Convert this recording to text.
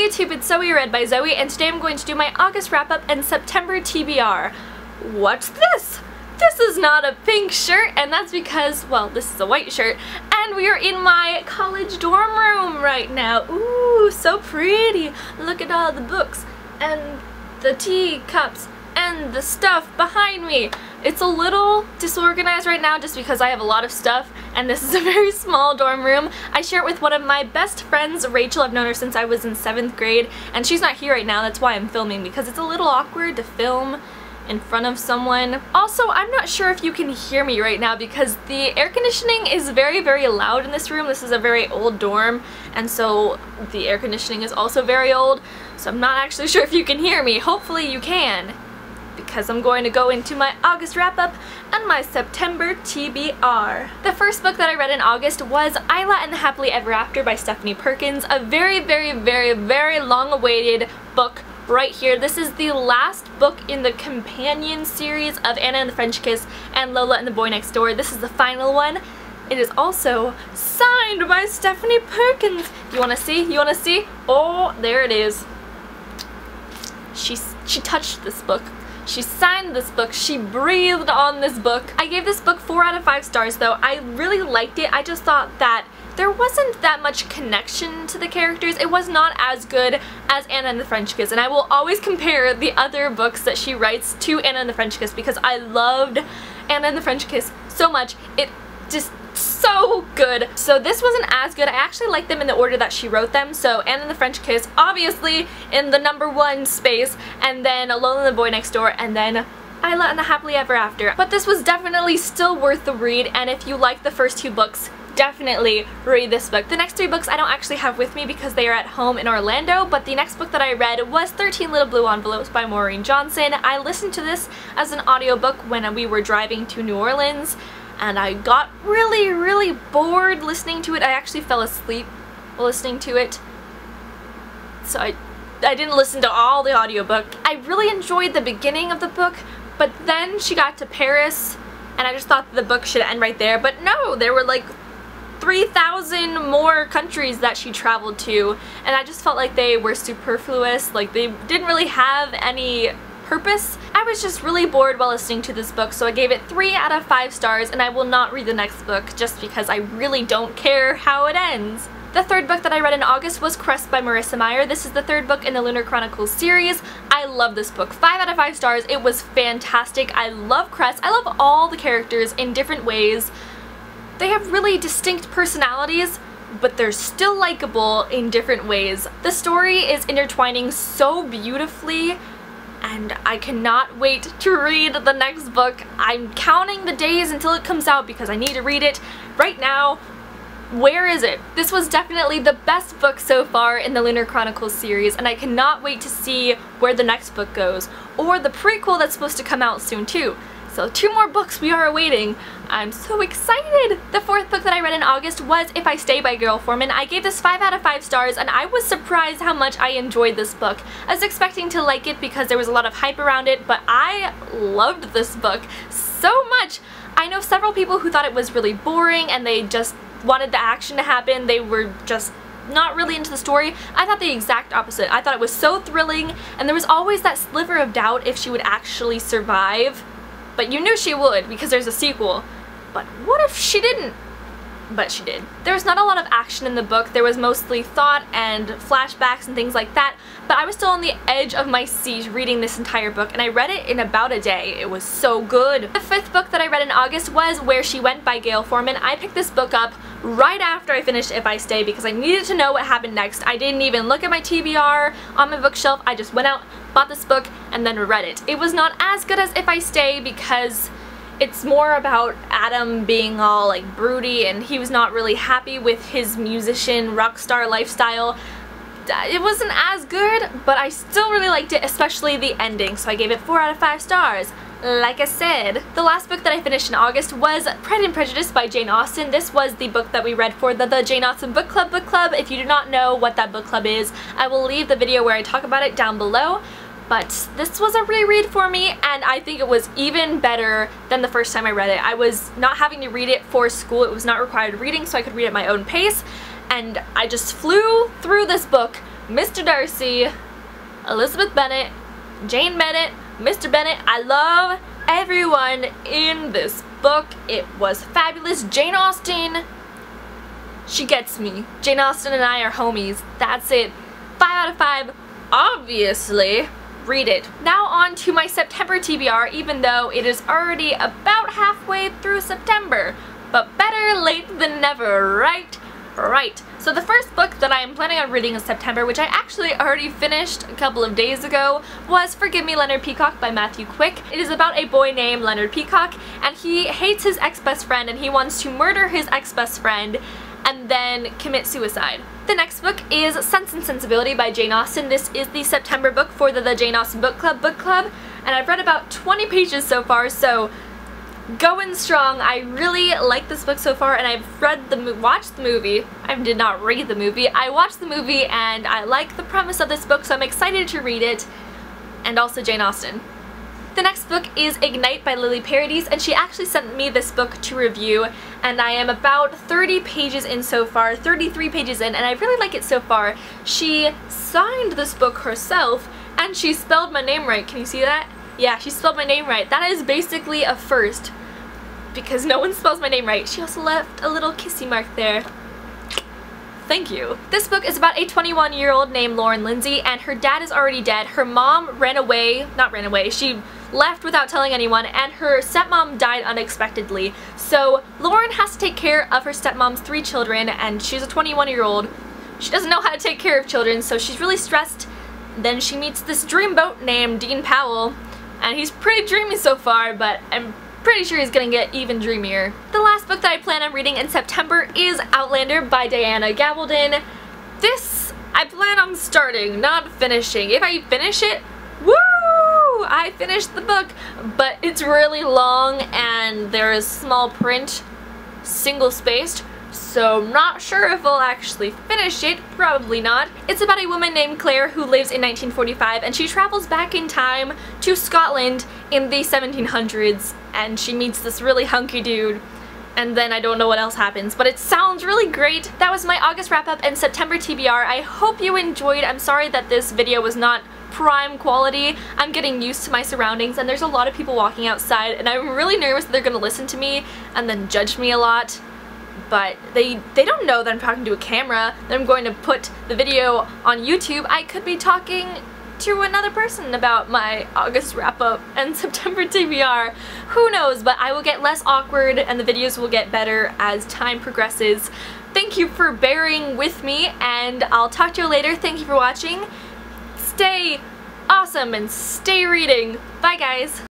YouTube, it's Zoe Read by Zoe, and today I'm going to do my August wrap-up and September TBR. What's this? This is not a pink shirt, and that's because, well, this is a white shirt, and we are in my college dorm room right now. Ooh, so pretty. Look at all the books, and the teacups, and the stuff behind me. It's a little disorganized right now just because I have a lot of stuff, and this is a very small dorm room. I share it with one of my best friends, Rachel. I've known her since I was in 7th grade, and she's not here right now. That's why I'm filming, because it's a little awkward to film in front of someone. Also, I'm not sure if you can hear me right now because the air conditioning is very, very loud in this room. This is a very old dorm, and so the air conditioning is also very old, so I'm not actually sure if you can hear me. Hopefully you can, because I'm going to go into my August wrap-up and my September TBR. The first book that I read in August was Isla and the Happily Ever After by Stephanie Perkins, a very, very, very, very long-awaited book right here. This is the last book in the companion series of Anna and the French Kiss and Lola and the Boy Next Door. This is the final one. It is also signed by Stephanie Perkins. You wanna see? You wanna see? Oh, there it is. She touched this book. She signed this book. She breathed on this book. I gave this book 4 out of 5 stars though. I really liked it. I just thought that there wasn't that much connection to the characters. It was not as good as Anna and the French Kiss, and I will always compare the other books that she writes to Anna and the French Kiss because I loved Anna and the French Kiss so much. It just so good. So this wasn't as good. I actually like them in the order that she wrote them. So Anna and the French Kiss, obviously in the #1 space, and then Lola and the Boy Next Door, and then Isla and the Happily Ever After. But this was definitely still worth the read, and if you like the first 2 books, definitely read this book. The next 3 books I don't actually have with me because they are at home in Orlando, but the next book that I read was 13 Little Blue Envelopes by Maureen Johnson. I listened to this as an audiobook when we were driving to New Orleans, and I got really, really bored listening to it. I actually fell asleep listening to it, so I didn't listen to all the audiobook. I really enjoyed the beginning of the book, but then she got to Paris, and I just thought the book should end right there, but no, there were like 3,000 more countries that she traveled to, and I just felt like they were superfluous, like they didn't really have any purpose. I was just really bored while listening to this book, so I gave it 3 out of 5 stars, and I will not read the next book just because I really don't care how it ends. The third book that I read in August was Crest by Marissa Meyer. This is the 3rd book in the Lunar Chronicles series. I love this book. 5 out of 5 stars. It was fantastic. I love Crest. I love all the characters in different ways. They have really distinct personalities, but they're still likable in different ways. The story is intertwining so beautifully, and I cannot wait to read the next book. I'm counting the days until it comes out because I need to read it right now. Where is it? This was definitely the best book so far in the Lunar Chronicles series, and I cannot wait to see where the next book goes, or the prequel that's supposed to come out soon too. So 2 more books we are awaiting. I'm so excited! The 4th book that I read in August was If I Stay by Gayle Forman. I gave this 5 out of 5 stars, and I was surprised how much I enjoyed this book. I was expecting to like it because there was a lot of hype around it, but I loved this book so much. I know several people who thought it was really boring and they just wanted the action to happen. They were just not really into the story. I thought the exact opposite. I thought it was so thrilling, and there was always that sliver of doubt if she would actually survive. But you knew she would because there's a sequel. But what if she didn't? But she did. There was not a lot of action in the book. There was mostly thought and flashbacks and things like that, but I was still on the edge of my seat reading this entire book, and I read it in about a day. It was so good. The 5th book that I read in August was Where She Went by Gayle Forman. I picked this book up right after I finished If I Stay because I needed to know what happened next. I didn't even look at my TBR on my bookshelf. I just went out, bought this book, and then read it. It was not as good as If I Stay because it's more about Adam being all like broody, and he was not really happy with his musician rock star lifestyle. It wasn't as good, but I still really liked it, especially the ending, so I gave it 4 out of 5 stars. Like I said. The last book that I finished in August was Pride and Prejudice by Jane Austen. This was the book that we read for the Jane Austen book club. If you do not know what that book club is, I will leave the video where I talk about it down below. But this was a reread for me, and I think it was even better than the first time I read it. I was not having to read it for school. It was not required reading, so I could read at my own pace, and I just flew through this book Mr. Darcy, Elizabeth Bennet, Jane Bennet, Mr. Bennet. I love everyone in this book. It was fabulous. Jane Austen, she gets me. Jane Austen and I are homies. That's it. 5 out of 5. Obviously, read it. Now on to my September TBR, even though it is already about halfway through September. But better late than never, right? Right. So the first book that I am planning on reading in September, which I actually already finished a couple of days ago, was Forgive Me, Leonard Peacock by Matthew Quick. It is about a boy named Leonard Peacock, and he hates his ex-best friend, and he wants to murder his ex-best friend and then commit suicide. The next book is Sense and Sensibility by Jane Austen. This is the September book for the Jane Austen book club, and I've read about 20 pages so far, so going strong. I really like this book so far, and I've watched the movie. I did not read the movie. I watched the movie, and I like the premise of this book, so I'm excited to read it, and also Jane Austen. The next book is Ignite by Lily Paradis, and she actually sent me this book to review, and I am about 30 pages in so far, 33 pages in, and I really like it so far. She signed this book herself, and she spelled my name right. Can you see that? Yeah, she spelled my name right. That is basically a first, because no one spells my name right. She also left a little kissy mark there. Thank you. This book is about a 21-year-old named Lauren Lindsay, and her dad is already dead. Her mom she left without telling anyone, and her stepmom died unexpectedly. So Lauren has to take care of her stepmom's 3 children, and she's a 21-year-old. She doesn't know how to take care of children, so she's really stressed. Then she meets this dreamboat named Dean Powell, and he's pretty dreamy so far, but I'm pretty sure he's gonna get even dreamier. The last book that I plan on reading in September is Outlander by Diana Gabaldon. This I plan on starting, not finishing. If I finish it, woo! I finished the book, but it's really long and there is small print, single-spaced, so I'm not sure if I'll actually finish it. Probably not. It's about a woman named Claire who lives in 1945, and she travels back in time to Scotland in the 1700s, and she meets this really hunky dude, and then I don't know what else happens, but it sounds really great. That was my August wrap-up and September TBR. I hope you enjoyed. I'm sorry that this video was not prime quality. I'm getting used to my surroundings, and there's a lot of people walking outside, and I'm really nervous that they're gonna listen to me and then judge me a lot. But they don't know that I'm talking to a camera, that I'm going to put the video on YouTube. I could be talking to another person about my August wrap-up and September TBR. Who knows, but I will get less awkward and the videos will get better as time progresses. Thank you for bearing with me, and I'll talk to you later. Thank you for watching. Stay awesome and stay reading. Bye, guys.